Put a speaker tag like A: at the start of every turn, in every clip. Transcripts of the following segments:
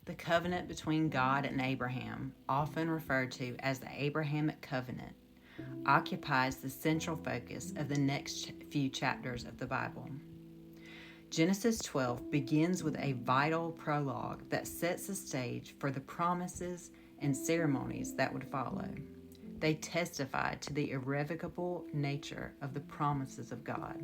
A: The covenant between God and Abraham, often referred to as the Abrahamic covenant, occupies the central focus of the next few chapters of the Bible. Genesis 12 begins with a vital prologue that sets the stage for the promises and ceremonies that would follow. They testify to the irrevocable nature of the promises of God.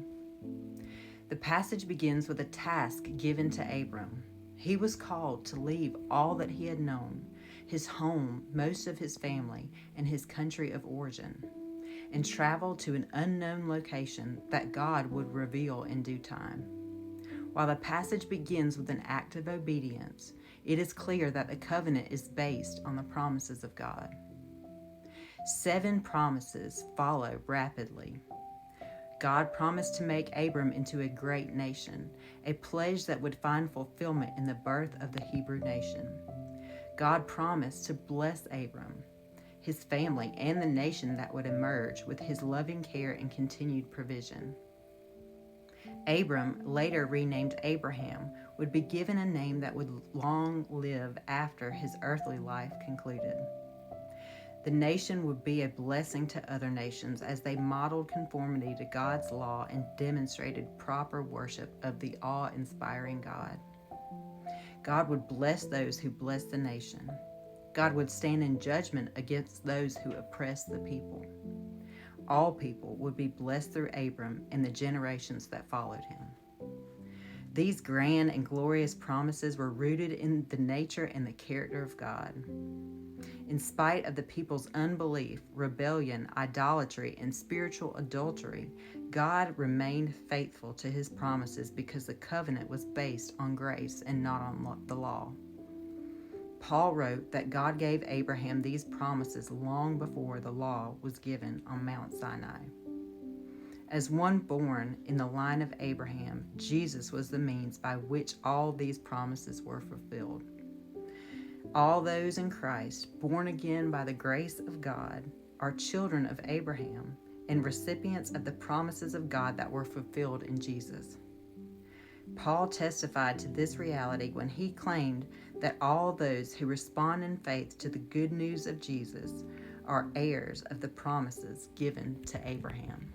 A: The passage begins with a task given to Abram. He was called to leave all that he had known, his home, most of his family, and his country of origin, and travel to an unknown location that God would reveal in due time. While the passage begins with an act of obedience, it is clear that the covenant is based on the promises of God. 7 promises follow rapidly. God promised to make Abram into a great nation, a pledge that would find fulfillment in the birth of the Hebrew nation. God promised to bless Abram, his family, and the nation that would emerge with his loving care and continued provision. Abram, later renamed Abraham, would be given a name that would long live after his earthly life concluded. The nation would be a blessing to other nations as they modeled conformity to God's law and demonstrated proper worship of the awe-inspiring God. God would bless those who bless the nation. God would stand in judgment against those who oppress the people. All people would be blessed through Abram and the generations that followed him. These grand and glorious promises were rooted in the nature and the character of God. In spite of the people's unbelief, rebellion, idolatry, and spiritual adultery, God remained faithful to his promises because the covenant was based on grace and not on the law. Paul wrote that God gave Abraham these promises long before the law was given on Mount Sinai. As one born in the line of Abraham, Jesus was the means by which all these promises were fulfilled. All those in Christ, born again by the grace of God, are children of Abraham and recipients of the promises of God that were fulfilled in Jesus. Paul testified to this reality when he claimed that all those who respond in faith to the good news of Jesus are heirs of the promises given to Abraham.